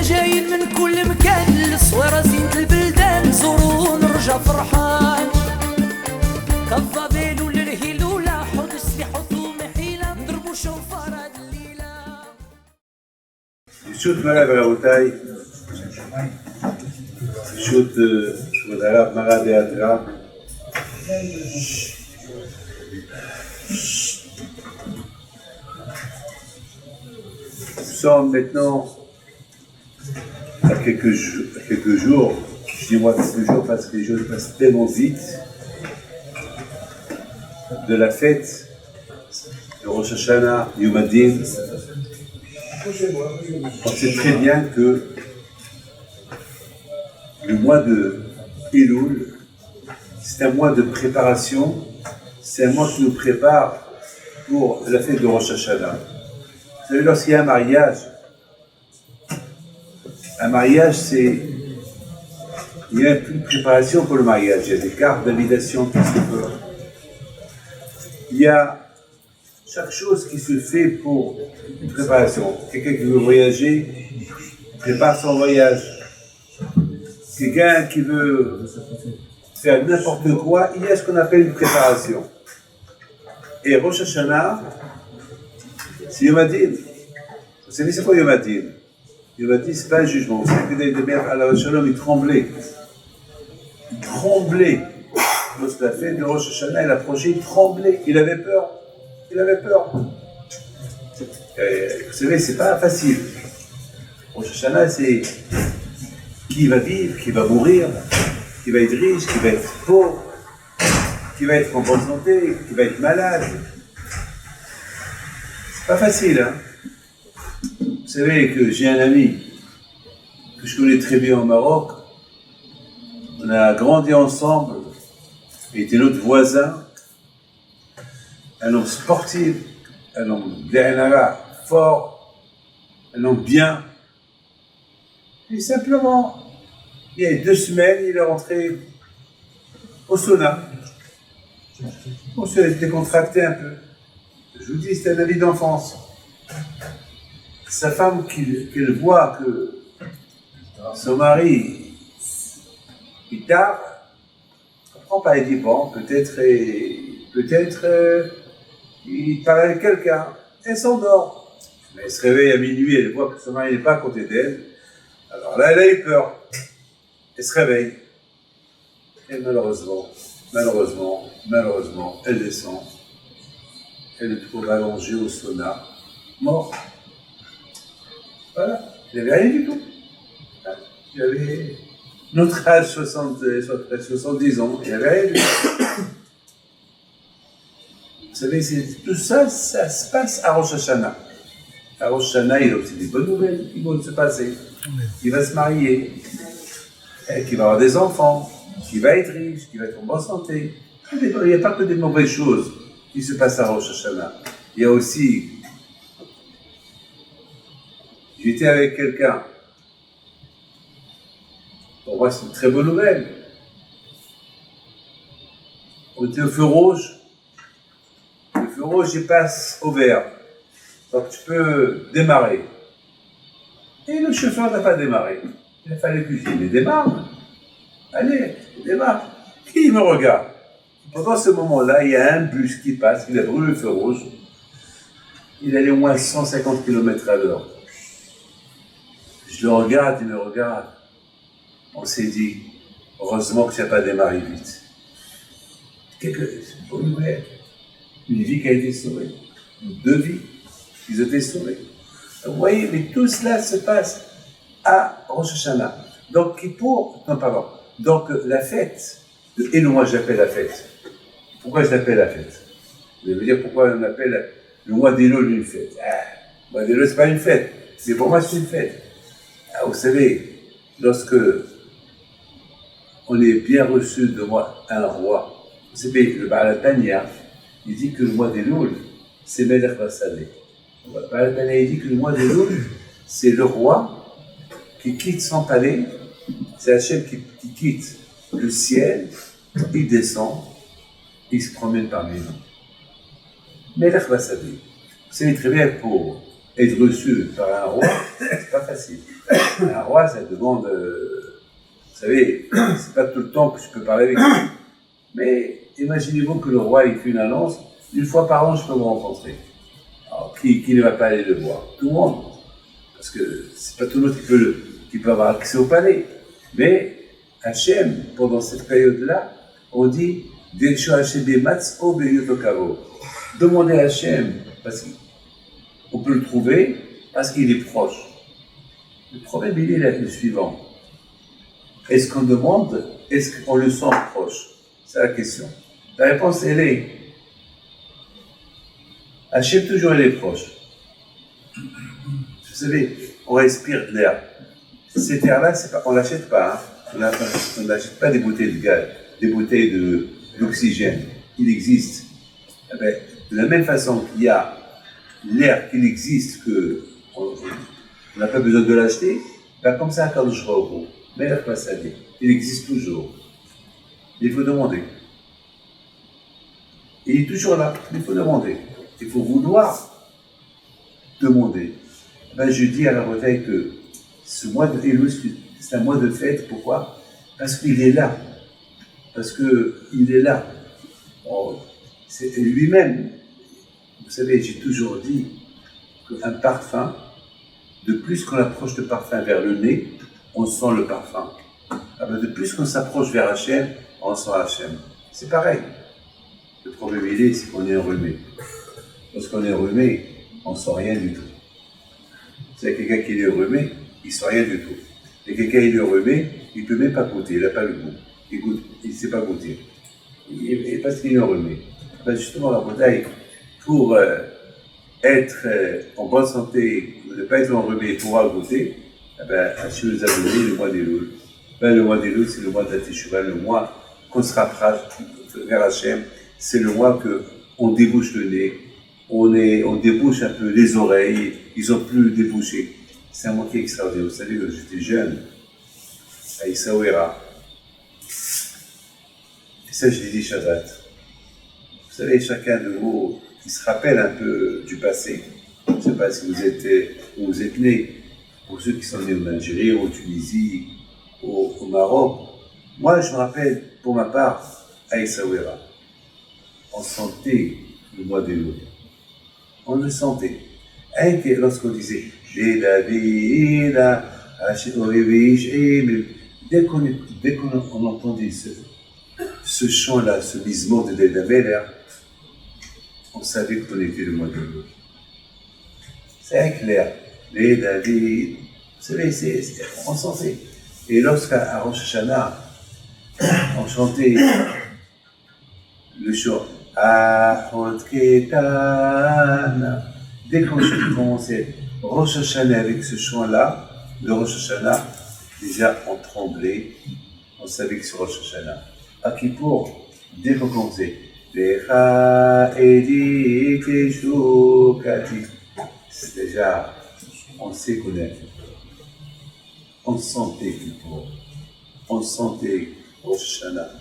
حنا جايين من كل مكان للصويرة زينة البلدان نزورو ونرجع فرحان كالضبيل وللهيلولة حوض السلاح ومحيلة نضربو شوفار هاد الليلة. שו"ת מראה ורבותיי, שו"ת כבוד הרב מרא דאתרא, nous sommes maintenant à quelques jours, je dis moi quelques jours parce que les jours passent tellement vite, de la fête de Rosh Hashanah Yom Hadin. On sait très bien que le mois de Elul, c'est un mois de préparation, c'est un mois qui nous prépare pour la fête de Rosh Hashanah. Vous savez, lorsqu'il y a un mariage, il y a une préparation pour le mariage, il y a des cartes d'invitation, tout ce qu'on peut. Il y a chaque chose qui se fait pour une préparation. Quelqu'un qui veut voyager, prépare son voyage. Quelqu'un qui veut faire n'importe quoi, il y a ce qu'on appelle une préparation. Et Rosh Hashanah, c'est Yom Hadin. Vous savez c'est quoi Yom Hadin? Yom Hadin, c'est pas un jugement. Vous savez que David de Mer, Allah Shalom, il tremblait. Il tremblait. Lorsque la fête de Rosh Hashanah, il approchait, il tremblait. Il avait peur. Il avait peur. Vous savez, c'est pas facile. Rosh Hashanah, c'est qui va vivre, qui va mourir, qui va être riche, qui va être pauvre, qui va être en bonne santé, qui va être malade. C'est pas facile, hein. Vous savez que j'ai un ami que je connais très bien au Maroc. On a grandi ensemble. Il était notre voisin. Un homme sportif, un homme fort, un homme bien. Et simplement, il y a 2 semaines, il est rentré au sauna. On s'est décontracté un peu. Je vous dis, c'était un ami d'enfance. Sa femme, qu'elle voit que son mari, il tard, elle ne comprend pas, elle dit, bon, peut-être il parle avec quelqu'un, elle s'endort. Mais elle se réveille à minuit, elle voit que son mari n'est pas à côté d'elle. Alors là, elle a eu peur. Elle se réveille. Et malheureusement, elle descend. Elle le trouve allongé au sauna, mort. Voilà, il n'avait rien du tout. Il avait notre âge, 70 ans, il n'avait rien du tout. Vous savez, tout ça, ça se passe à Rosh Hashanah. À Rosh Hashanah, il y a aussi des bonnes nouvelles qui vont se passer. Il va se marier, qu'il va avoir des enfants, qu'il va être riche, qu'il va être en bonne santé. Il n'y a pas que des mauvaises choses qui se passent à Rosh Hashanah. Il y a aussi... J'étais avec quelqu'un. Pour moi, c'est une très bonne nouvelle. On était au feu rouge. Le feu rouge, il passe au vert. Donc, tu peux démarrer. Et le chauffeur n'a pas démarré. Il a fallu que je dise, mais démarre. Allez, démarre. Et il me regarde. Pendant ce moment-là, il y a un bus qui passe, il a brûlé le feu rouge. Il allait au moins 150 km/h. Je le regarde, il me regarde. On s'est dit, heureusement que tu n'as pas démarré vite. Une vie qui a été sauvée. 2 vies qui ont été sauvées. Vous voyez, mais tout cela se passe à Rosh Hashanah. Donc, Donc, la fête, et moi j'appelle la fête. Pourquoi je l'appelle la fête? Je veux dire pourquoi on appelle le mois d'Elul une fête. Le mois d'Elul, ce n'est pas une fête. Mais pour moi, c'est une fête. Vous savez, lorsque on est bien reçu devant un roi, vous savez, le Baal Tanya, il dit que le mois d'Elul, c'est Melech Vasalé. Le Baal Tanya, il dit que le mois d'Elul, c'est le roi qui quitte son palais, c'est Hachem qui quitte le ciel, il descend, il se promène parmi nous. Melech Vasalé. Vous savez très bien, pour être reçu par un roi, c'est pas facile. Un roi, ça demande, vous savez, c'est pas tout le temps que je peux parler avec lui. Mais imaginez-vous que le roi il fait une annonce, une fois par an je peux vous rencontrer. Alors qui ne va pas aller le voir? Tout le monde. Parce que c'est pas tout le monde qui peut avoir accès au palais. Mais Hachem, pendant cette période-là, on dit demandez à Hachem, parce qu'on peut le trouver, parce qu'il est proche. Le problème, il est le suivant. Est-ce qu'on demande, est-ce qu'on le sent proche? C'est la question. La réponse, elle est Hachem, toujours, il est proche. Vous savez, on respire de l'air. Cet air-là, on ne l'achète pas. Hein. On n'achète pas des bouteilles de gaz, des bouteilles d'oxygène. Il existe. Eh bien, de la même façon qu'il y a l'air qu'il existe, qu'on n'a pas besoin de l'acheter, ben comme ça, quand je revois, mais l'air pas salé, il existe toujours. Il faut demander. Il est toujours là, il faut demander. Il faut vouloir demander. Ben, je dis à la Bretagne que ce mois de Elul, c'est un mois de fête. Pourquoi? Parce qu'il est là. Parce qu'il est là. C'est lui-même. Vous savez, j'ai toujours dit qu'un parfum, de plus qu'on approche le parfum vers le nez, on sent le parfum. Ah ben, de plus qu'on s'approche vers Hachem, on sent Hachem. C'est pareil. Le problème, c'est qu'on est enrhumé. Lorsqu'on est enrhumé, on ne sent rien du tout. C'est quelqu'un qui est enrhumé, il ne sent rien du tout. Et quelqu'un qui est enrhumé, il ne peut même pas goûter, il n'a pas le goût. Il ne sait pas goûter. Et parce qu'il est enrhumé. Ben justement, la bouteille, pour être en bonne santé, ne pas être enrhumé et pouvoir goûter, Hachem nous a donné le mois d'Elul. Ben, le mois d'Elul, c'est le mois de la Teshuvah, le mois qu'on se rapproche vers Hachem. C'est le mois qu'on débouche le nez, on débouche un peu les oreilles, ils ont plus débouché. C'est un mois qui est extraordinaire. Vous savez, quand j'étais jeune, à Essaouira, et ça je l'ai dit Shabbat. Vous savez, chacun de vous, il se rappelle un peu du passé. Je ne sais pas si vous êtes nés, pour ceux qui sont nés en Algérie, en Tunisie, au Maroc. Moi, je me rappelle, pour ma part, à Essaouira. On sentait le mois d'Elul. On le sentait. Et lorsqu'on disait dès qu'on entendait ce chant-là, ce misement de David, on savait qu'on était le mois d'Elul. C'est clair. Les David, vous savez, on sentait. Et lorsqu'à Rosh Hashanah, on chantait le chant Achot Ketan. Dès qu'on commençait Rosh Hashanah avec ce chant-là, le Rosh Hashanah, déjà on tremblait, on savait que c'est Rosh Hashanah. À Kippour, dès qu'on commençait Lecha Edi Keshukati, c'est déjà, on sait qu'on est à Kippour. On sentait Kippour, on sentait Rosh Hashanah.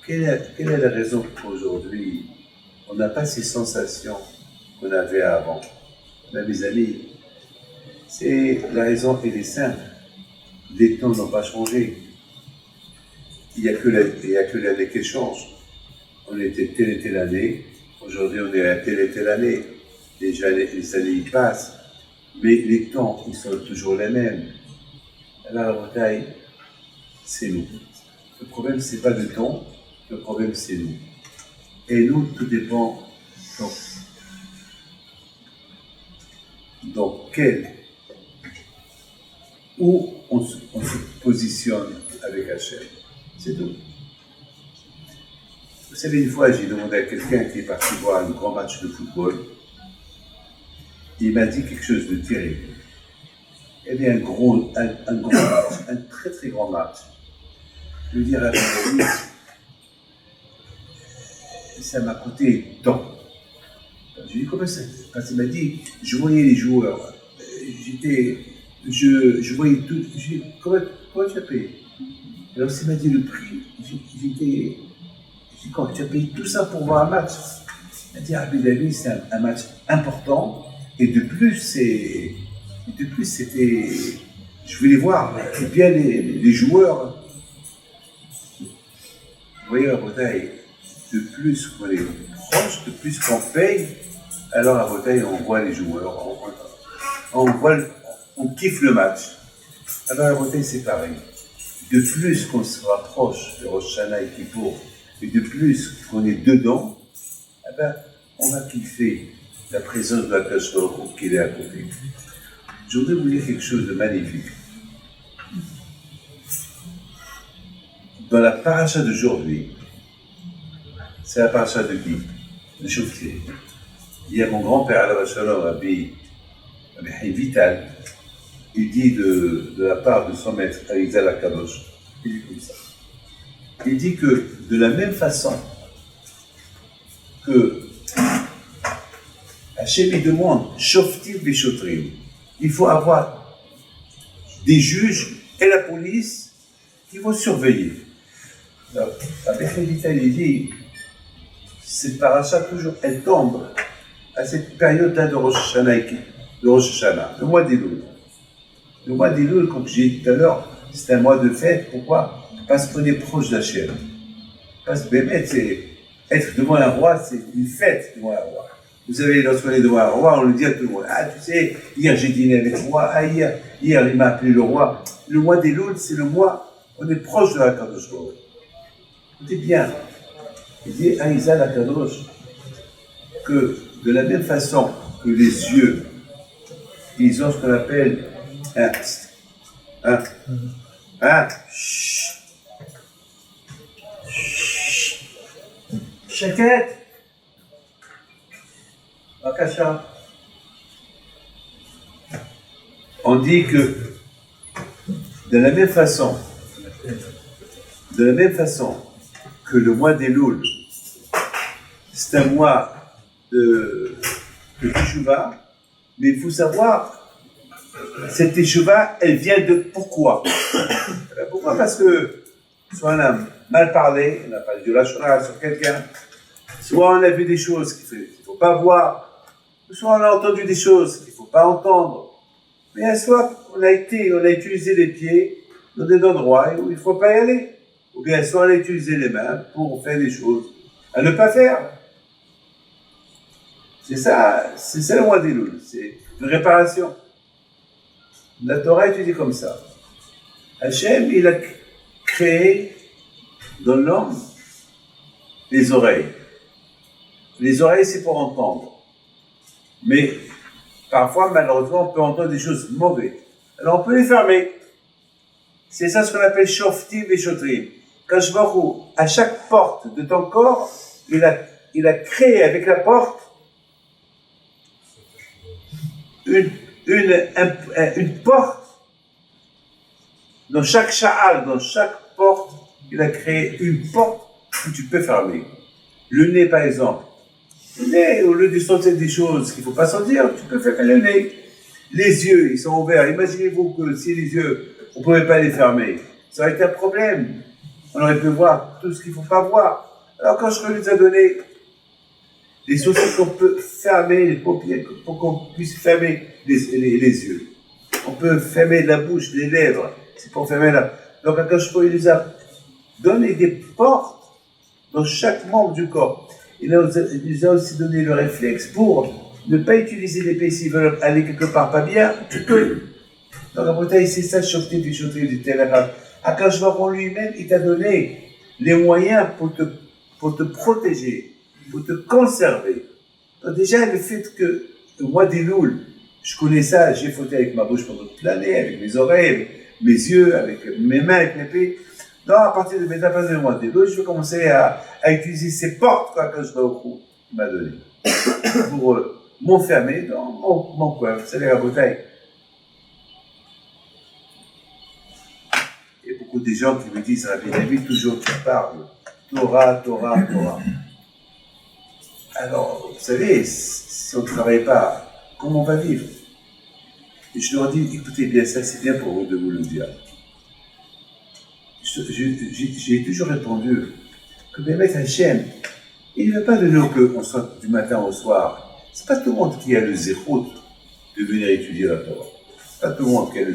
Quelle est la raison pour aujourd'hui on n'a pas ces sensations qu'on avait avant? Ben, mes amis, la raison elle est simple. Les temps n'ont pas changé. Il n'y a que l'année qui change. On était telle et telle année, aujourd'hui on est à telle et telle année. Les années y passent, mais les temps ils sont toujours les mêmes. Alors la bataille, c'est nous. Le problème c'est pas le temps. Le problème, c'est nous. Et nous, tout dépend dans où on se positionne avec Hachem. C'est tout. Vous savez, une fois, j'ai demandé à quelqu'un qui est parti voir un grand match de football. Il m'a dit quelque chose de terrible. Il y avait un grand match, un très très grand match. Je veux dire à mes amis, ça m'a coûté tant. Je lui ai dit, comment ça? Parce qu'il m'a dit, je voyais les joueurs, je voyais tout. Je lui ai dit, comment tu as payé? Alors, il m'a dit le prix. J'ai dit, quand tu as payé tout ça pour voir un match? Il m'a dit, ah, David, c'est un match important, Et de plus, c'était. Je voulais voir bien les joueurs. Vous voyez, la Bretagne, de plus qu'on est proche, de plus qu'on paye, alors à Bretagne, on voit les joueurs, on kiffe le match. Alors à Bretagne, c'est pareil. De plus qu'on se rapproche de Rosh Hashanah et Kippour, et de plus qu'on est dedans, eh ben, on va kiffer la présence de la Kadosh Baruch Hu qui est à côté. Je voudrais vous dire quelque chose de magnifique. Dans la paracha d'aujourd'hui, c'est la paracha de qui? De Shoftim. Il y a mon grand-père, Alav Shalom, Rabbi Chaim Vital, il dit de la part de son maître, Arizal Akadosh, il dit comme ça. Il dit que de la même façon que Hachem il demande Shoftim Veshotrim, il faut avoir des juges et la police qui vont surveiller. Alors, Rabbi Chaim Vital, il dit, cette paracha toujours, elle tombe à cette période-là de Rosh Hashanah, le mois d'Elul. Le mois d'Elul, comme j'ai dit tout à l'heure, c'est un mois de fête. Pourquoi? Parce qu'on est proche d'Hachem. Parce que Bémet, c'est être devant un roi, c'est une fête devant un roi. Vous savez, lorsqu'on est devant un roi, on le dit à tout le monde. Ah, tu sais, hier j'ai dîné avec le roi. Ah, hier il m'a appelé le roi. Le mois d'Elul, c'est le mois, on est proche de la Kadosh Baruch Hu. Écoutez bien. Il dit à Isa la Kadosh que de la même façon que les yeux, ils ont ce qu'on appelle Chaquette. Akasha. On dit que de la même façon que le mois d'Elul, c'est un mois de Teshuvah, mais il faut savoir, cette Teshuvah, elle vient de pourquoi? Pourquoi? Parce que soit on a mal parlé, on a parlé de la Shona sur quelqu'un, soit on a vu des choses qu'il ne faut pas voir, soit on a entendu des choses qu'il ne faut pas entendre, mais soit on a utilisé les pieds dans des endroits où il ne faut pas y aller, ou bien soit on a utilisé les mains pour faire des choses à ne pas faire. C'est ça le mois d'Elul, c'est une réparation. La Torah est étudiée comme ça. Hachem, il a créé dans l'homme les oreilles. Les oreilles, c'est pour entendre. Mais parfois, malheureusement, on peut entendre des choses mauvaises. Alors on peut les fermer. C'est ça ce qu'on appelle Shoftim et Shotrim. Quand je vois à chaque porte de ton corps, il a créé avec la porte une porte. Dans chaque sha'al, dans chaque porte, il a créé une porte que tu peux fermer. Le nez, par exemple. Le nez, au lieu de sentir des choses qu'il ne faut pas sentir, tu peux fermer le nez. Les yeux, ils sont ouverts. Imaginez-vous que si les yeux, on ne pouvait pas les fermer, ça aurait été un problème. On aurait pu voir tout ce qu'il ne faut pas voir. Alors quand je nous a donné les choses qu'on peut fermer, les paupières, pour qu'on puisse fermer les yeux. On peut fermer la bouche, les lèvres. C'est pour fermer la... Donc il nous a donné des portes dans chaque membre du corps. Il nous a aussi donné le réflexe pour ne pas utiliser les pieds s'ils veulent aller quelque part pas bien. Tu peux. Dans la Bretagne, c'est ça, Shoftim du Shotrim du Télégraphe. Akash Baruch Hu lui-même, il t'a donné les moyens pour te protéger, pour te conserver. Donc déjà, le fait que moi, des louls, je connais ça, j'ai fauté avec ma bouche pendant toute l'année, avec mes oreilles, avec mes yeux, avec mes mains, avec mes pieds. Donc, à partir de maintenant, de moi, des louls, je vais commencer à utiliser ces portes qu'Akash Baruch Hu m'a données pour m'enfermer dans mon coin. Vous savez, la Bretagne. Il y a beaucoup de gens qui me disent, Rabbi David, toujours tu parles Torah, Torah, Torah. Alors, vous savez, si on ne travaille pas, comment on va vivre? Et je leur dis, écoutez bien, ça c'est bien pour vous de vous le dire. J'ai toujours répondu que Bémet Hachem, il ne veut pas de nous qu'on soit du matin au soir. C'est pas tout le monde qui a le zérout de venir étudier la Torah. Pas tout le monde qui a le.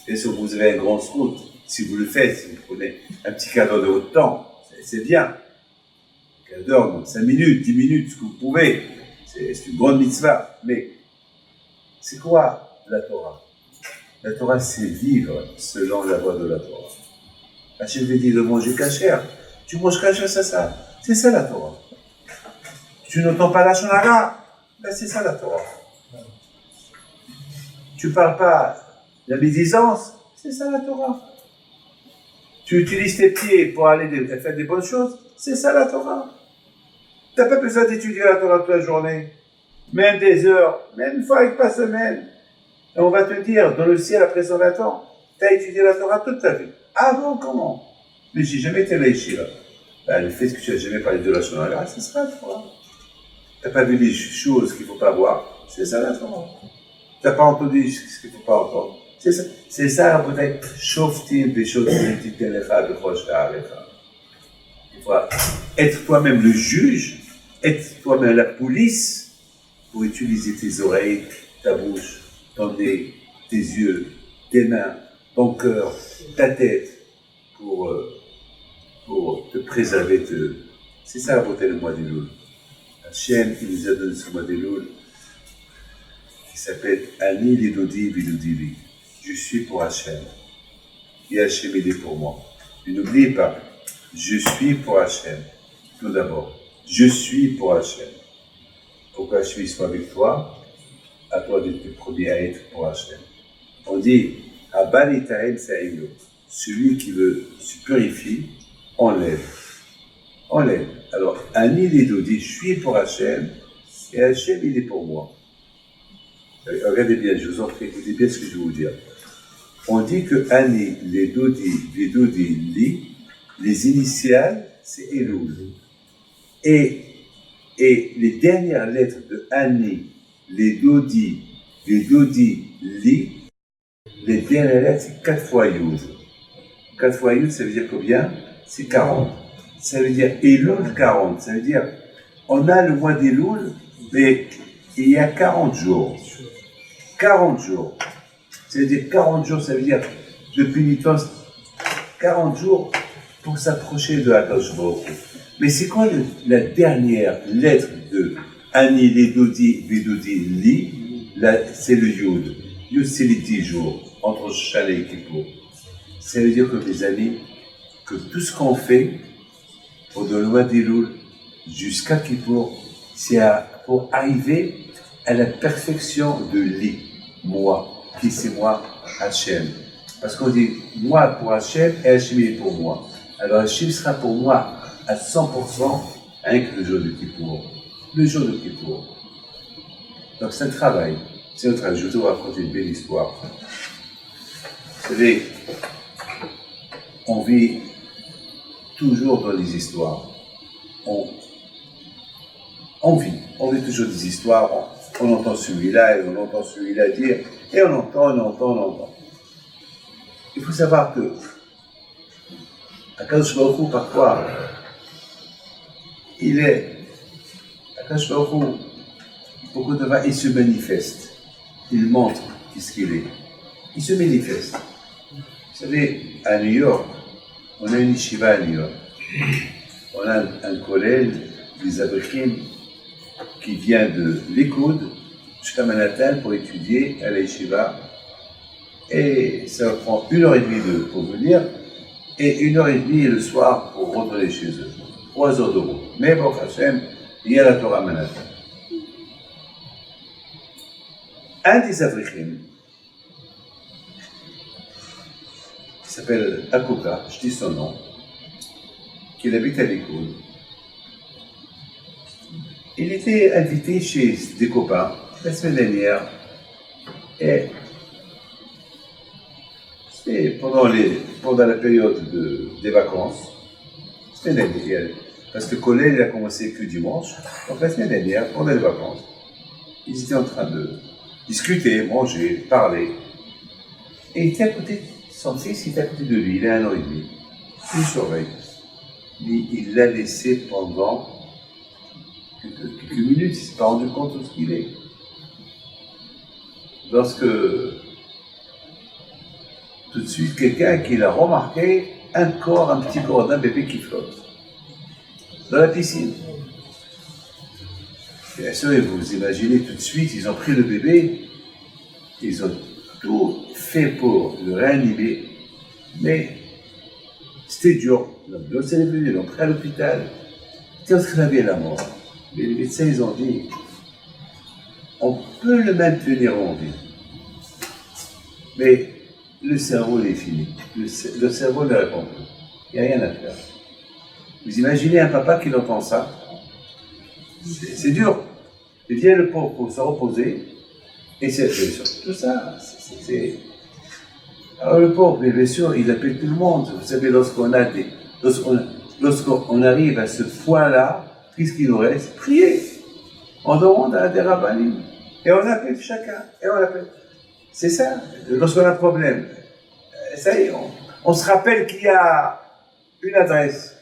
Et si vous avez un grand route, si vous le faites, si vous prenez un petit quart d'heure de votre temps, c'est bien. Un quart d'heure, 5 minutes, 10 minutes, ce que vous pouvez. C'est une grande mitzvah. Mais c'est quoi la Torah? La Torah, c'est vivre selon la voie de la Torah. Hachem veut dire de manger cachère. Tu manges cachère, c'est ça. C'est ça la Torah. Tu n'entends pas la shonara, ben c'est ça la Torah. Tu ne parles pas la médisance, c'est ça la Torah. Tu utilises tes pieds pour aller faire des bonnes choses, c'est ça la Torah. Tu n'as pas besoin d'étudier la Torah toute la journée, même des heures, même une fois avec pas semaine. Et on va te dire, dans le ciel après 120 ans, tu as étudié la Torah toute ta vie. Ah bon, comment? Mais j'ai jamais été là ici, là. Ben, le fait que tu n'as jamais parlé de la shonara, c'est ça la Torah. Tu n'as pas vu les choses qu'il ne faut pas voir, c'est ça la Torah. Tu n'as pas entendu ce qu'il ne faut pas entendre. C'est ça, peut-être, shoftim des choses qui t'aiment de proche d'Arefa. Il faut être toi-même le juge, être toi-même la police pour utiliser tes oreilles, ta bouche, ton nez, tes yeux, tes mains, ton cœur, ta tête, pour te préserver. C'est ça la beauté du mois d'Elul. Hachem qui nous a donné ce mois d'Elul, qui s'appelle Ani Lidodi Vidodili. Je suis pour Hachem. Et Hachem il est pour moi. Et n'oubliez pas, je suis pour Hachem. Tout d'abord, je suis pour Hachem. Pour qu'Hachem soit avec toi, à toi d'être le premier à être pour Hachem. On dit, Abal Itahem Saïlo. Celui qui se purifie, enlève. Enlève. Alors, Ani Lidodi, je suis pour Hachem, et Hachem il est pour moi. Regardez bien, je vous en prie, écoutez bien ce que je vais vous dire. On dit que Ani, les Dodi, Li, les initiales, c'est Elul. Et les dernières lettres de Ani, les Dodi, Li, les dernières lettres, c'est 4 fois Yud. 4 fois Yud, ça veut dire combien? C'est 40. Ça veut dire Elul 40. Ça veut dire, on a le mois d'Elul, mais il y a 40 jours. 40 jours. Ça veut dire 40 jours, ça veut dire de pénitence, 40 jours pour s'approcher de Akadosh Baruch Hu. Mais c'est quoi la dernière lettre de Ani, Lidodi, Vidodi, Li? C'est le Yud. Yud, c'est les 10 jours entre Shana et Kippour. Ça veut dire que, mes amis, que tout ce qu'on fait pendant le mois d'Elul jusqu'à Kippour, c'est pour arriver à la perfection de Li, moi. Qui c'est moi? Hachem. Parce qu'on dit moi pour Hachem et Hachem est pour moi. Alors Hachem sera pour moi à 100% avec le jour de Kippour. Le jour de Kippour. Donc c'est un travail. C'est un travail. Je vais vous raconter une belle histoire. Vous savez, on vit toujours dans les histoires. On vit toujours des histoires. On entend celui-là et on entend celui-là dire, et on entend. Il faut savoir que Akadosh Baruch Hu, parfois, Akadosh Baruch Hu, beaucoup de fois, il se manifeste. Il montre ce qu'il est. Il se manifeste. Vous savez, à New York, on a une yeshiva à New York. On a un collège, des Abrichim, qui vient de l'Écoute jusqu'à Manhattan pour étudier à la yeshiva. Et ça prend 1h30 pour venir et 1h30 le soir pour rentrer chez eux. 3 heures de route. Mais bon, Hachem, il y a la Torah à Manhattan. Un des Africains, qui s'appelle Akoka, je dis son nom, qui habite à l'Écoute. Il était invité chez des copains la semaine dernière et c'était pendant la période des vacances, semaine dernière, parce que le collège a commencé que dimanche, donc la semaine dernière, pendant les vacances, ils étaient en train de discuter, manger, parler, et il était à côté, son fils était à côté de lui, il a 1 an et demi, il le surveille, mais il l'a laissé pendant quelques minutes, il ne s'est pas rendu compte de ce qu'il est. lorsque tout de suite quelqu'un qui l'a remarqué, un petit corps d'un bébé qui flotte dans la piscine. Bien sûr, vous imaginez tout de suite, ils ont pris le bébé, ils ont tout fait pour le réanimer, mais c'était dur. L'ambulance est venue, ils l'ont pris à l'hôpital. C'était entraîné à la mort. Mais les médecins, ils ont dit, on peut le maintenir en vie. Mais le cerveau, il est fini. Le cerveau ne répond plus. Il n'y a rien à faire. Vous imaginez un papa qui entend ça. C'est dur. Il vient le pauvre pour se reposer. Et c'est tout ça. Alors le pauvre, bien sûr, il appelle tout le monde. Vous savez, lorsqu'on arrive à ce point-là, qu'est-ce qu'il nous reste? Prier. On demande à des rabbinim. Et on appelle chacun. Et on appelle. C'est ça. Lorsqu'on a un problème, ça y est, on se rappelle qu'il y a une adresse.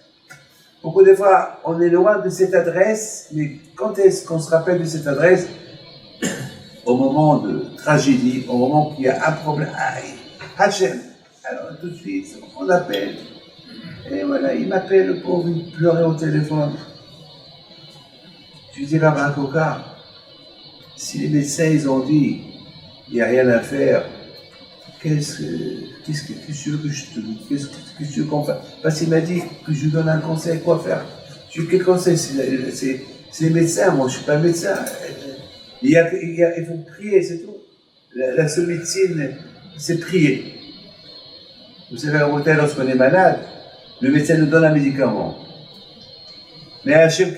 Beaucoup de fois, on est loin de cette adresse, mais quand est-ce qu'on se rappelle de cette adresse? Au moment de tragédie, au moment qu'il y a un problème. Hachem. Alors tout de suite, on appelle. Et voilà, il m'appelle, le pauvre, il pleurait au téléphone. Je dis là, Barakoka, si les médecins ils ont dit, il n'y a rien à faire, qu'est-ce que tu veux que je te dise? Qu'est-ce que tu veux qu'on fasse? Parce qu'il m'a dit que je lui donne un conseil, quoi faire. Je dis, quel conseil? C'est les médecins, moi je ne suis pas médecin. Il faut prier, c'est tout. La seule médecine, c'est prier. Vous savez, à l'hôtel, lorsqu'on est malade, le médecin nous donne un médicament. Mais Hachem,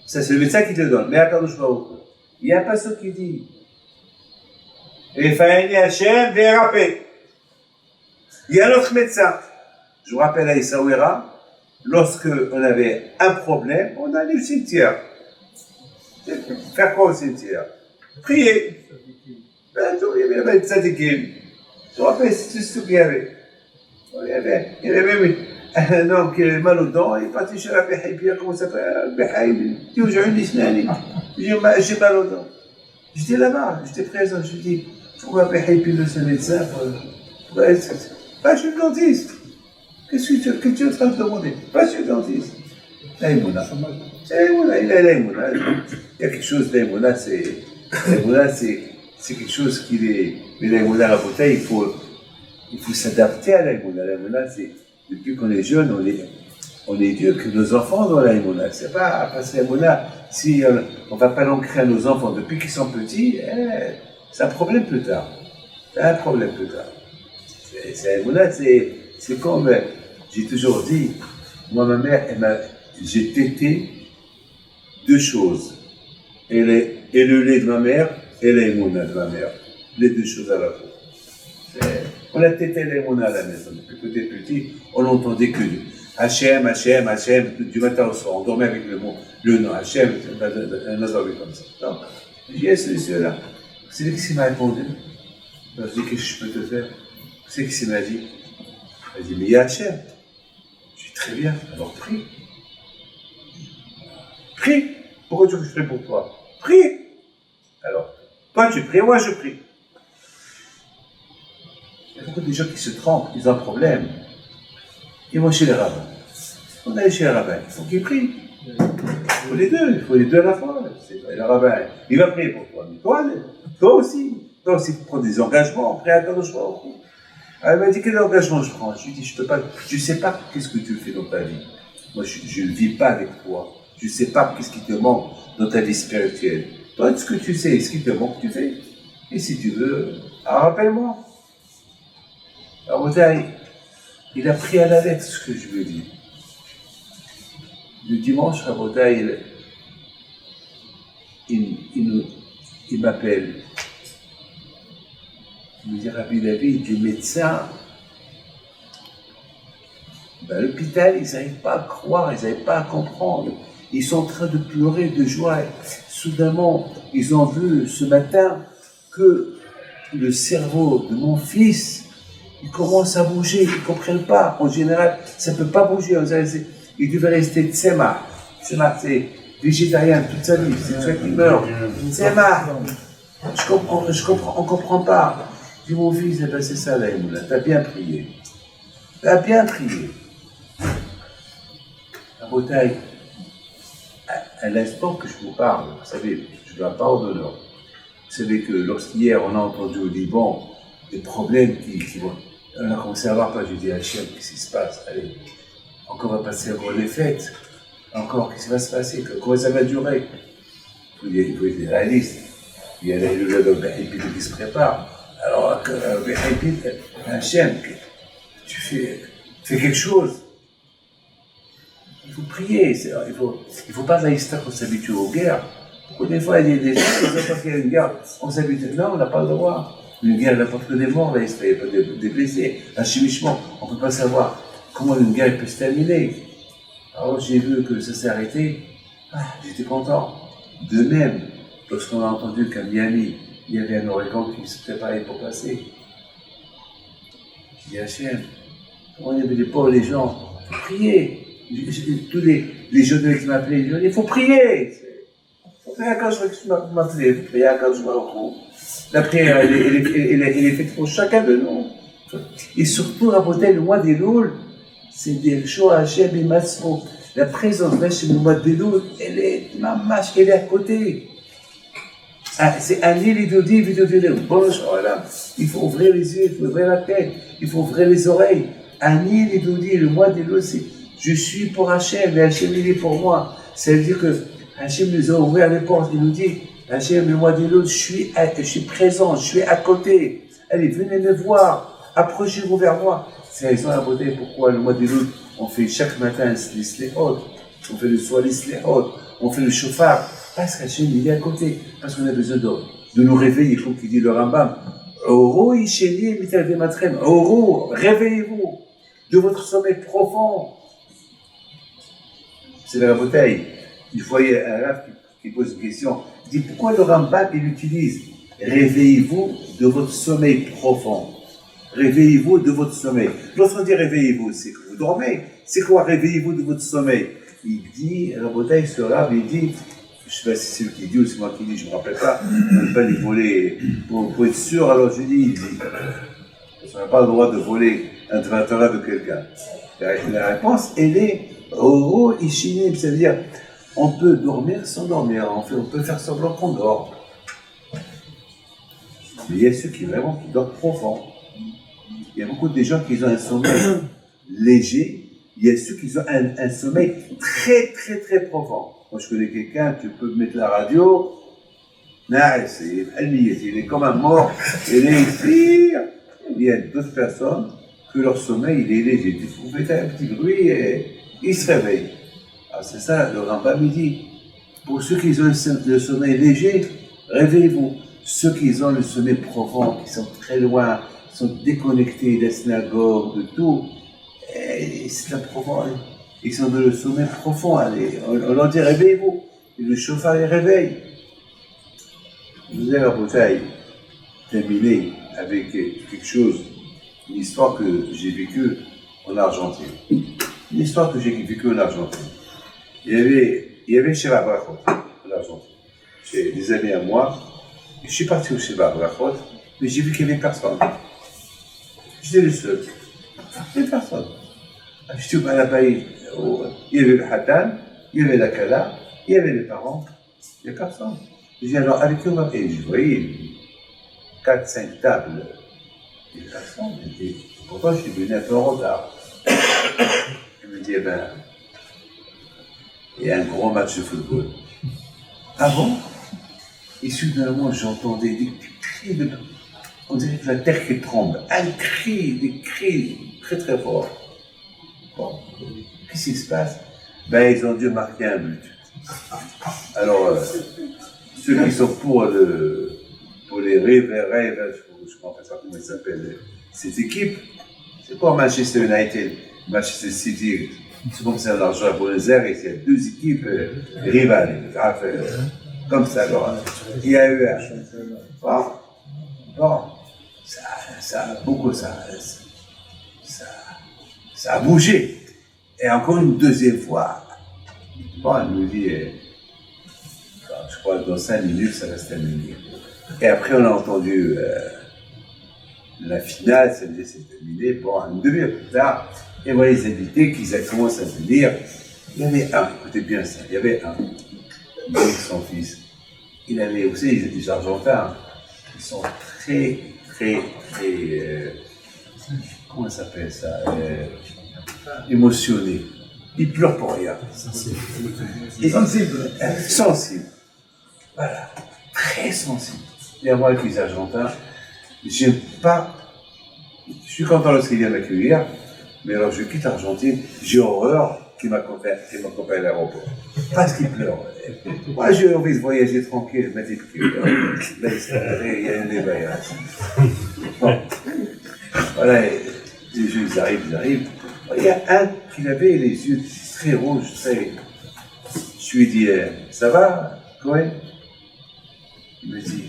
ça c'est le médecin qui te le donne. Mais attends, je vois. Il y a un passage qui dit et Faïni Hachem Vérapé. Il y a l'autre médecin. Je vous rappelle à Essaouira, lorsque on avait un problème, on allait au cimetière. Faire quoi au cimetière? Prier. Ben, tout, il y avait des tzadikim. Je vous rappelle, c'est tout ce qu'il y avait. Il y avait même un homme qui avait mal aux dents, il est parti chez la Béhaïm, puis comment ça s'appelle? Béhaïm, il dit aujourd'hui, j'ai mal aux dents. J'étais là-bas, j'étais présent, je lui dis, pourquoi Béhaïm, le seul médecin? Je suis le dentiste. Qu'est-ce que tu es en train de demander? Je suis le dentiste. L'aïmouna. C'est l'aïmouna, il a l'aïmouna. Il y a quelque chose, l'aïmouna, c'est quelque chose qui est. Mais l'aïmouna, la bouteille, il faut s'adapter à l'aïmouna. L'aïmouna, c'est. Depuis qu'on est jeune, on est Dieu, que nos enfants ont l'aïmouna. C'est pas parce que l'aïmouna, si on ne va pas l'ancrer à nos enfants depuis qu'ils sont petits, c'est un problème plus tard. C'est un problème plus tard. L'aïmouna, c'est comme, j'ai toujours dit, moi, ma mère, j'ai tété deux choses. Et le lait de ma mère et l'aïmouna de ma mère. Les deux choses à la fois. On a tété l'aïmouna à la maison. Depuis que j'étais petit, on n'entendait que Hachem, Hachem, Hachem, du matin au soir. On dormait avec le nom Hachem, on a dormi comme ça. Donc, j'ai dit à celui-là, vous savez qui m'a répondu? Je lui ai dit, qu'est-ce que je peux te faire? Vous savez qui m'a dit? Elle a dit, mais il y a Hachem. Je dis, très bien, alors prie. Prie. Pourquoi tu veux que je prie pour toi? Prie. Alors, toi tu pries, moi je prie. Il y a beaucoup de gens qui se trompent, ils ont un problème. Ils vont chez les rabbins. On est chez les rabbins, il faut qu'ils prient. Il faut les deux à la fois. Le rabbin, il va prier pour toi. Mais toi aussi, tu prends des engagements, après attends, je vois. Elle m'a dit, quel engagement je prends? Je lui ai dit, je ne sais pas qu'est-ce que tu fais dans ta vie. Moi, je ne vis pas avec toi. Je ne sais pas qu'est-ce qui te manque dans ta vie spirituelle. Toi, ce que tu sais, ce qui te manque, tu fais. Et si tu veux, rappelle-moi. Alors, il a pris à la lettre ce que je lui ai dit. Le dimanche, Rabotai, il m'appelle. Il me dit, Rabbi David, les médecins, à l'hôpital, ils n'arrivent pas à croire, ils n'arrivent pas à comprendre. Ils sont en train de pleurer de joie. Soudainement, ils ont vu ce matin que le cerveau de mon fils, il commence à bouger, ils ne comprennent pas. En général, ça ne peut pas bouger. Il devait rester tsema. Tsema, c'est végétarien toute sa vie, c'est ça qui meurt. Tsema. On comprend pas. Je dis, mon fils, eh ben, c'est ça, là, t'as bien prié. T'as bien prié. La bouteille, à l'instant que je vous parle, vous savez, je dois pas au d'honneur. Vous savez que lorsqu'hier, on a entendu au Liban des problèmes qui vont. On a commencé à voir, je dis, Hachem, qu'est-ce qui se passe? Allez, encore on va passer avant les fêtes. Encore, qu'est-ce qui va se passer? Comment ça va durer? Il faut être réaliste. Il y a le Béhipit qui se prépare. Alors, Béhipit, Hachem, tu fais quelque chose. Il faut prier. Il faut pas laïstar qu'on s'habitue aux guerres. Beaucoup des fois, il y a des gens qui disent parce qu'il y a une guerre, on s'habitue. Non, on n'a pas le droit. Une guerre, il n'y a pas que des morts, il n'y a pas des blessés. Un chimichement, on ne peut pas savoir comment une guerre peut se terminer. Alors j'ai vu que ça s'est arrêté, j'étais content. De même, lorsqu'on a entendu qu'à Miami, il y avait un ouragan qui se préparait pour passer. J'ai dit Hachem, comment il y avait des pauvres, les gens, il faut prier. Tous les jeunes qui m'appelaient, ils disaient, il faut prier. Il faut prier quand je m'appelais, il faut prier quand je m'appelais. La prière, elle est faite pour chacun de nous. Et surtout, rapporter le mois des Loul, c'est des choses à Hachem et Masro. La présence d'Hachem le mois des Loul, elle est à côté. C'est un lit, il faut ouvrir les yeux, il faut ouvrir la tête, il faut ouvrir les oreilles. Un lit, le mois des Loul, c'est je suis pour Hachem et Hachem il est pour moi. Ça veut dire que Hachem nous a ouvert les portes, il nous dit Hachem, le mois des Loul, je suis présent, je suis à côté. Allez, venez me voir, approchez-vous vers moi. C'est la raison à la beauté pourquoi le mois des Loul, on fait chaque matin les sléhot, on fait le soir les sléhot, on fait le chauffard, parce qu'Hachem il est à côté, parce qu'on a besoin de nous réveiller, comme qu'il dit le Rambam. Oro isheli mitavim matrem, Oro, réveillez-vous de votre sommeil profond. C'est la bouteille. Il faut y avoir un raf qui pose une question. Il dit pourquoi le Rambam il utilise réveillez-vous de votre sommeil profond. Réveillez-vous de votre sommeil. Lorsqu'on dit réveillez-vous, c'est que vous dormez. C'est quoi réveillez-vous de votre sommeil? Il dit, la bouteille ce raf, il dit, je ne sais pas si c'est lui qui dit ou c'est moi qui dis, je ne me rappelle pas, on ne peut pas les voler. Pour être sûr, alors je dis, il dit, parce qu'on n'a pas le droit de voler un travail de quelqu'un. La réponse, elle est Oro Ishinim, ça veut dire on peut dormir sans dormir, on peut faire semblant qu'on dort. Mais il y a ceux qui vraiment qui dorment profond. Il y a beaucoup de gens qui ont un sommeil léger, il y a ceux qui ont un sommeil très très très profond. Moi je connais quelqu'un, tu peux mettre la radio, il est comme un mort, il est ici. Il y a d'autres personnes que leur sommeil il est léger. Vous faites un petit bruit et ils se réveillent. Alors c'est ça, le Rambam il dit, pour ceux qui ont le sommeil léger, réveillez-vous. Ceux qui ont le sommeil profond, qui sont très loin, qui sont déconnectés des synagogues, de tout, c'est la profonde. Ils sont dans le sommeil profond. Allez, on leur dit réveillez-vous. Et le chauffard les réveille. Je vous ai la bouteille terminée avec quelque chose, une histoire que j'ai vécue en Argentine. Une histoire que j'ai vécue en Argentine. Il y avait Sheva Brachot en Argentine. Chez des amis à moi. Et je suis parti au Sheva Brachot, mais j'ai vu qu'il n'y avait personne. J'étais le seul. Il n'y avait personne. J'étais au Balabaï. Il y avait le Hatan, il y avait la Kala, il y avait les parents. Il n'y a personne. Je dis alors, avec qui on va? Et je voyais 4-5 tables. Il n'y a personne. Pourtant, je suis venu un peu en retard. Il me dit, eh ben, il y a un gros match de football. Ah bon? Et soudainement, j'entendais des cris de... On dirait que la terre qui tremble. Des cris très très forts. Bon, qu'est-ce qui se passe? Ben, ils ont dû marquer un but. Alors, ceux qui sont pour les rêves, je ne sais pas comment ils s'appellent, cette équipe, c'est pas Manchester United, Manchester City, c'est comme ça l'argent à Buenos Aires, il y a deux équipes rivales, comme ça. Alors, il y a eu un. Bon, ça a bougé. Et encore une deuxième fois, bon, elle nous dit, je je crois que dans 5 minutes, ça va se terminer. Et après, on a entendu la finale, ça veut dire c'est terminé. Bon, une demi-heure plus tard, et voilà les invités qui commencent à venir. Il y avait un, écoutez bien ça, il y avait un, lui et son fils. Il avait aussi les Argentins, ils sont très, comment ça s'appelle ça, émotionnés. Ils pleurent pour rien. Sensible. Sensible. Voilà. Très sensible. Et moi, avec les Argentins, j'aime pas. Je suis content lorsqu'ils viennent m'accueillir, mais alors je quitte l'Argentine, j'ai horreur qu'ils m'accompagnent à l'aéroport. Parce qu'ils pleurent. Moi, j'ai envie de voyager tranquille, mettre les pieds. Il y a un débaillage. Bon. Voilà, ils arrivent. Il y a un qui avait les yeux très rouges, très. Je lui dis, ça va, Cohen? Il me dit,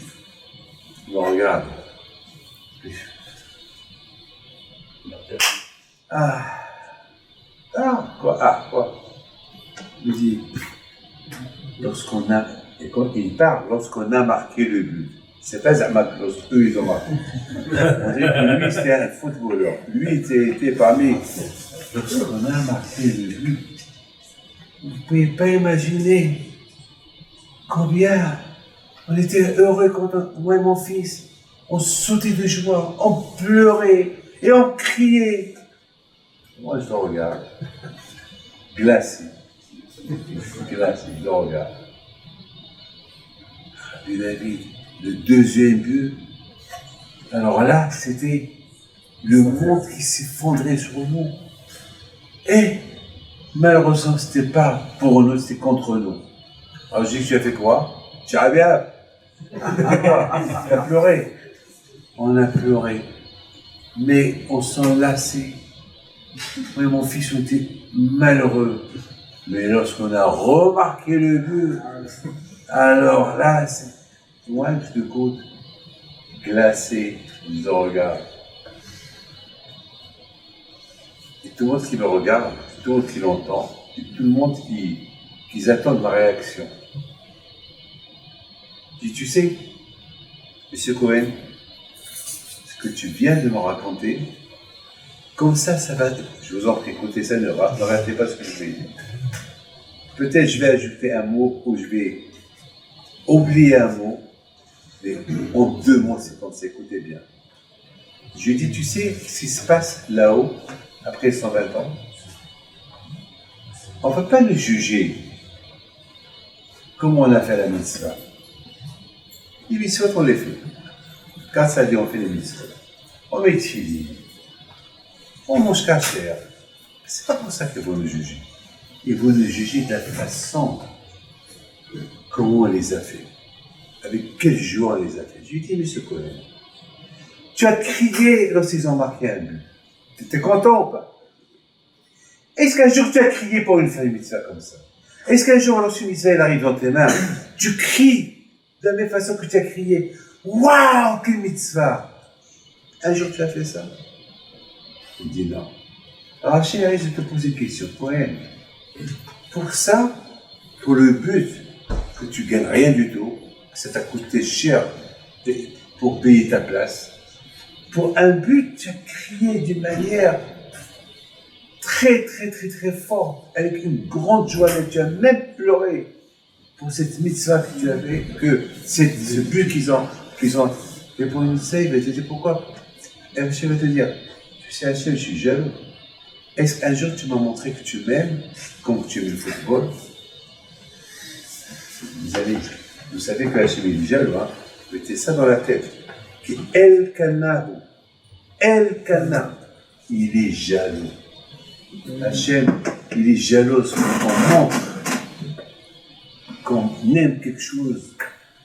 il me regarde. Quoi? Il me dit, et quand il parle, lorsqu'on a marqué le but. C'est pas Zahmak, lorsqu'eux ils ont marqué. On dirait que lui c'était un footballeur. Lui était parmi. Lorsqu'on a marqué le but, vous ne pouvez pas imaginer combien on était heureux quand moi et mon fils, on sautait de joie, on pleurait et on criait. Moi je le regarde, glacé, je le regarde. Et David, le deuxième but, alors là, c'était le monde qui s'effondrait sur nous. Et malheureusement, ce n'était pas pour nous, c'était contre nous. Alors je dis, tu as fait quoi? Tu as bien. Tu as pleuré. On a pleuré. Mais on s'en lassait. Moi et mon fils, on était malheureux. Mais lorsqu'on a remarqué le but, alors là, c'est moi de côte, glacé, je regarde. Et tout le monde qui me regarde, tout le monde qui l'entend, et tout le monde qui attend ma réaction. Je dis, tu sais, Monsieur Cohen, ce que tu viens de me raconter, comme ça va. Je vous en prie, écoutez ça, ne ratez pas ce que je vais dire. Peut-être je vais ajouter un mot ou je vais oublier un mot, mais en 2 mots, c'est comme ça, écoutez bien. Je lui dis, tu sais ce qui se passe là-haut, après 120 ans? On ne peut pas le juger comment on a fait la mitzvah. Les mitzvot, on les fait. Quand ça dit, on fait les mitzvot. On met tefillin. On mange kasher. C'est pas pour ça que vous nous jugez. Et vous nous jugez de la façon comment on les a fait. Avec quelle joie on les a fait. Je lui dis, Monsieur Cohen, tu as crié lorsqu'ils ont marqué un but. Tu étais content ou pas? Est-ce qu'un jour tu as crié pour une famille mitzvah comme ça? Est-ce qu'un jour, lorsqu'une mitzvah elle arrive dans tes mains, tu cries de la même façon que tu as crié? Waouh, quelle mitzvah! Un jour tu as fait ça? Il dit non. Alors chérie, je te pose une question. Cohen, pour ça, pour le but, que tu gagnes rien du tout, ça t'a coûté cher pour payer ta place. Pour un but, tu as crié d'une manière très forte, avec une grande joie, et tu as même pleuré pour cette mitzvah que tu avais, que ce but qu'ils ont. Et pour une mitzvah, il va te dire pourquoi? Et monsieur va te dire, tu sais, Hachem, je suis jaloux. Est-ce qu'un jour tu m'as montré que tu m'aimes, comme tu aimes le football? Vous savez que Hachem est jaloux, hein? Mettez ça dans la tête. Que El Kana, il est jaloux. Hachem, il est jaloux qu'on montre qu'on aime quelque chose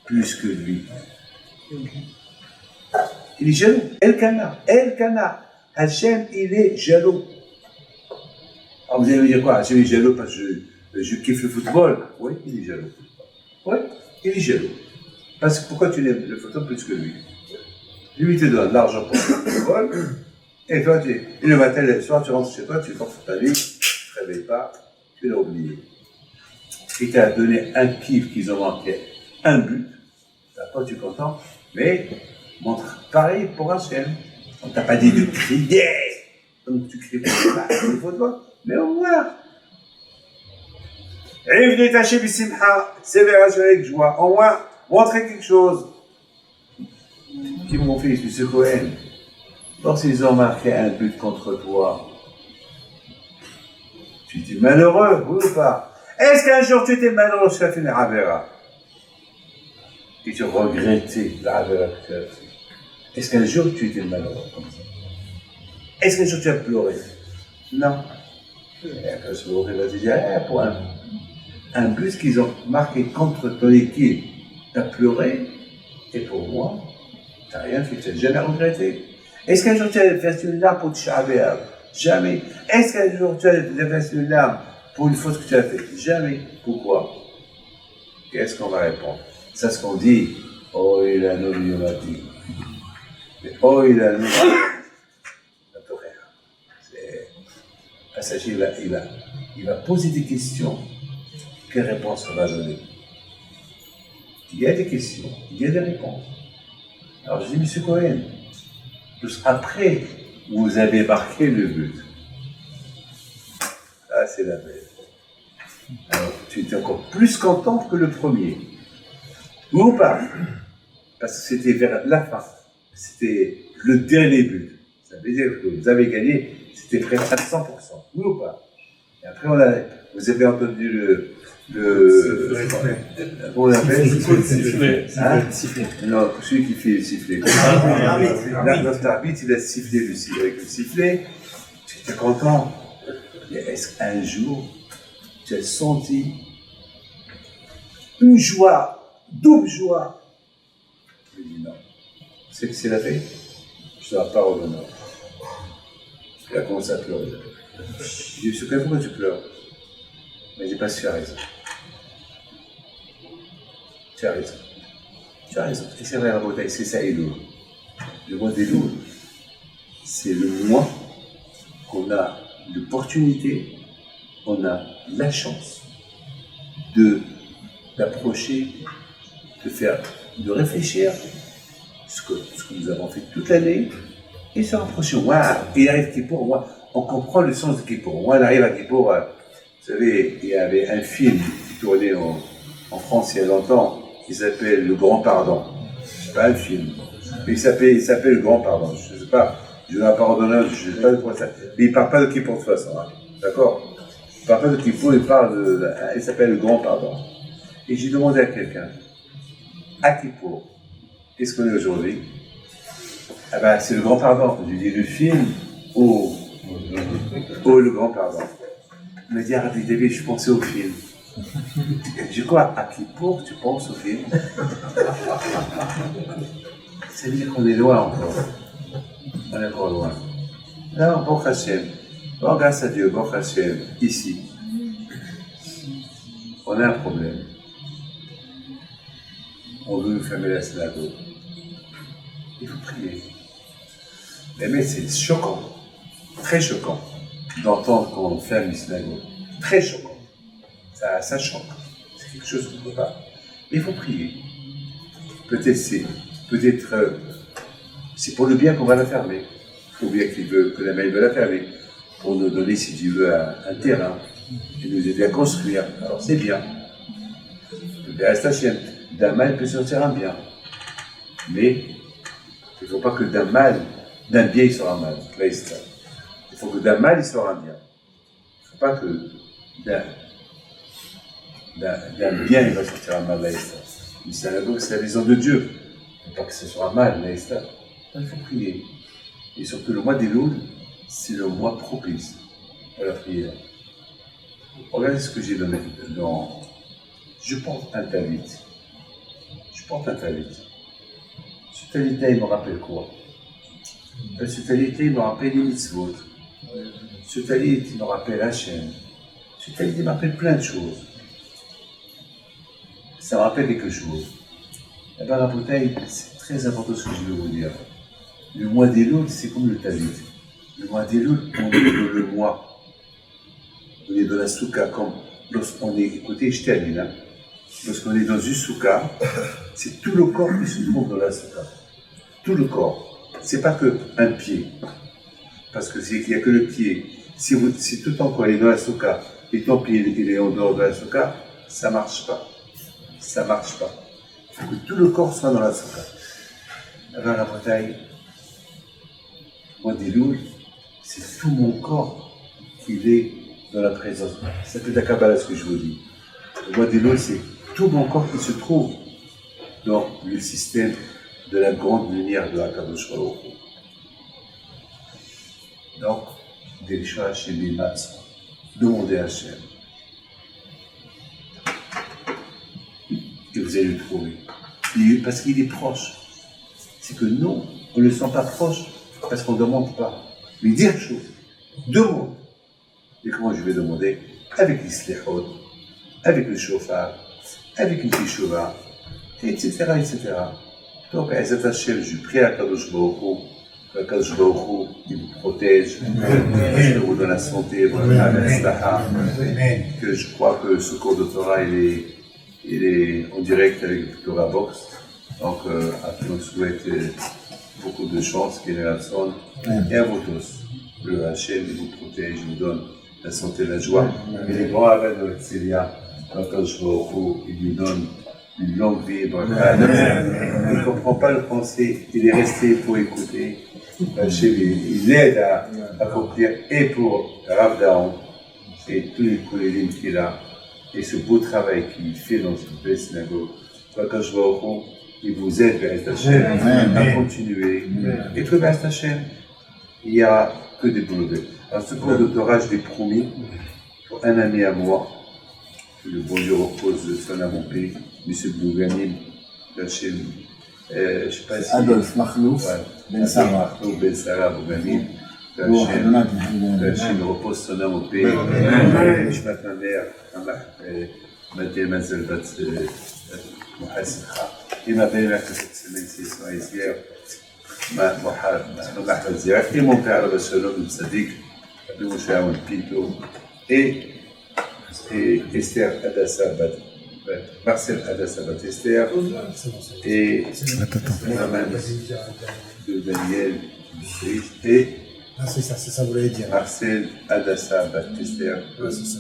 plus que lui. Il est jaloux. El Kana. Hachem, il est jaloux. Alors vous allez me dire quoi? Hachem est jaloux parce que je kiffe le football. Oui, il est jaloux. Oui, il est jaloux. Parce que pourquoi tu aimes le football plus que lui? Lui, il te donne l'argent pour le football. Et toi, et le matin, le soir, tu rentres chez toi, tu penses à ta vie, tu ne te réveilles pas, tu l'as oublié. Il t'a donné un kiff qu'ils ont manqué un but, d'accord, tu es content, mais montre pareil pour Hachem. On t'a pas dit de crier, donc tu cries pas, il faut toi, mais au moins. Et venez tâcher bisimha, sévère avec joie, au moins, montrer quelque chose. Qui mon fils, M. Cohen, lorsqu'ils ont marqué un but contre toi, tu étais malheureux, oui ou pas? Est-ce qu'un jour tu étais malheureux sur la fin de la Ravera? Et tu regrettais la Ravera que tu as fait? Est-ce qu'un jour tu étais malheureux comme ça? Est-ce qu'un jour tu as pleuré? Non. Et après, ce jour, il va te dire, pour un but qu'ils ont marqué contre ton équipe, tu as pleuré, et pour moi, tu n'as rien fait, tu n'as jamais regretté. Est-ce qu'un jour tu as versé une larme pour te chaver? Jamais. Est-ce qu'un jour tu as versé une larme pour une faute que tu as faite? Jamais. Pourquoi? Qu'est-ce qu'on va répondre? C'est ce qu'on dit. Oh, il a nommé Yomati. Oh, il a nommé. C'est le passager, il va poser des questions. Quelle réponse on va donner? Il y a des questions, il y a des réponses. Alors je dis, Monsieur Cohen, après, vous avez marqué le but. Ah, c'est la belle. Alors, tu étais encore plus content que le premier. Ou pas? Parce que c'était vers la fin. C'était le dernier but. Ça veut dire que vous avez gagné, c'était presque à 100%. Oui ou pas? Et après, vous avez entendu comment on l'appelle? Sifflet. Non, celui qui fait le sifflet. Notre arbitre, il a sifflé avec le sifflet. Tu étais content. Mais est-ce qu'un jour, tu as senti une joie, double joie? Je dis non. Tu sais que c'est la veille? Je ne dois pas revenir. Il a commencé à pleurer. Je lui ai dit, pourquoi tu pleures? Mais j'ai pas su à raison. Tu as raison. Tu as raison. Et c'est vrai, la bouteille, c'est ça, Elul. Le mois d'Elul, c'est le mois qu'on a l'opportunité, on a la chance d'approcher, de réfléchir ce que nous avons fait toute l'année et se rapprocher. Waouh! Et arrive Kippour, on comprend le sens de Kippour. On arrive à Kippour, vous savez, il y avait un film qui tournait en France il y a longtemps, qui s'appelle Le Grand Pardon. C'est pas un film, mais il s'appelle Le Grand Pardon. Je ne sais pas, je n'ai pas pardonné, je ne sais pas de quoi ça. Mais il ne parle pas de Kippour de toute façon, hein. D'accord? Il ne parle pas de Kippour, il s'appelle Le Grand Pardon. Et j'ai demandé à quelqu'un, à Kippour, qu'est-ce qu'on est aujourd'hui? Ah ben, c'est Le Grand Pardon. Je lui dis le film ou Le Grand Pardon. Il m'a dit, ah, David, je pensais au film. Je crois, à Kippour, tu penses au film? Ça veut dire qu'on est loin encore. On est encore loin. Non, bon Hachem. Bon, grâce à Dieu, bon Hachem, ici, on a un problème. On veut fermer la synagogue. Il faut prier. Mais c'est choquant, très choquant, d'entendre qu'on ferme une synagogue. Très choquant. Ça choque. C'est quelque chose qu'on ne peut pas. Mais il faut prier. Peut-être c'est pour le bien qu'on va la fermer. Il faut bien que la main veut la fermer. Pour nous donner, si tu veux, un terrain. Et nous aider à construire. Alors c'est bien. Le reste la chienne. D'un mal peut sortir un bien. Mais il ne faut pas que d'un bien il sort un mal. Là, il faut que d'un mal il sort un bien. Il ne faut pas que d'un bien il va sortir un mal. Là, une synagogue, c'est la maison de Dieu. Il ne faut pas que ce soit un mal. Là, il faut prier. Et surtout le mois d'Elul, c'est le mois propice à la prière. Regardez ce que j'ai donné dans. Je porte un talit. Ce talit-là, il me rappelle quoi? Ce talit-là, il me rappelle les mitzvot. Ce talit, il me rappelle Hachem. Ce talit, il me rappelle plein de choses. Ça me rappelle quelque chose. Eh bien, la bouteille, c'est très important ce que je veux vous dire. Le mois d'Elul, c'est comme le talit. Le mois d'Elul, on est dans le mois. On est dans la souka, comme lorsqu'on est, écoutez, je termine, hein. Parce qu'on est dans une souka, c'est tout le corps qui se trouve dans la souka. Tout le corps. C'est pas que un pied. Parce que il n'y a que le pied. Si tout ton corps est dans la souka et ton pied il est en dehors de la souka, ça marche pas. Ça marche pas. Il faut que tout le corps soit dans la souka. Alors la bataille, moi des loups, c'est tout mon corps qui est dans la présence. C'est de la Kabbalah ce que je vous dis. Le mois des loups, c'est tout mon corps qui se trouve dans le système de la grande lumière de la Kadosh Baruch Hu. Donc, Delisha Hashem Bimatz, demandez à Hashem. Et vous allez le trouver. Parce qu'il est proche. C'est que nous, on ne le sent pas proche parce qu'on ne demande pas. Mais dire chose, demande. Et comment je vais demander? Avec l'Islihot, avec le chauffard, avec une teshuva, etc., etc. Donc, Aizat Hashem, je prie à Kadosh Baruch Hu, Kadosh Baruch Hu, il vous protège, il vous donne la santé, que je crois que ce cours de Torah, il est en direct avec Torah Box. Donc, on souhaite beaucoup de chance, qu'il ait la sonne, et à vous tous. Le Hachem vous protège, vous donne la santé, la joie. Et les grands arrêts de l'Excelia, il lui donne une longue vie. Il ne comprend pas le français, il est resté pour écouter. Hachem, il l'aide à accomplir, et pour Rav Daon, et tous les collègues qu'il a, et ce beau travail qu'il fait dans cette belle synagogue. Il vous aide, Bé'ez Hashem, à continuer. Et que Bé'ez Hashem, il n'y a que des bons nouvelles. Alors, ce cours de Torah, je l'ai promis pour un ami à moi, que le bon Dieu repose son âme en paix, M. Bouganim, Hachem, je ne sais pas si. Adolphe Makhlouf, Ben Sarah. Ben Sarah Bouganim, Hachem repose son âme en paix. Je m'appelle ma mère, Mathé Mazel Bat Mohassidha. Et ma belle-mère que cette semaine, c'est son hier, Mahmoud Zirak, et mon père, le Shalom, le Sadiq, le Moshe Aoun Pinto, et Esther Adassa Bat, Marcel Adassa Bat Esther, et Maman de Daniel, et Ah, c'est ça, vous l'avez dit. Marcel Adassa Bat Esther. C'est ça.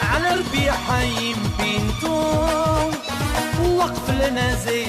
على ربيع حيم بنتو وقف لنا زي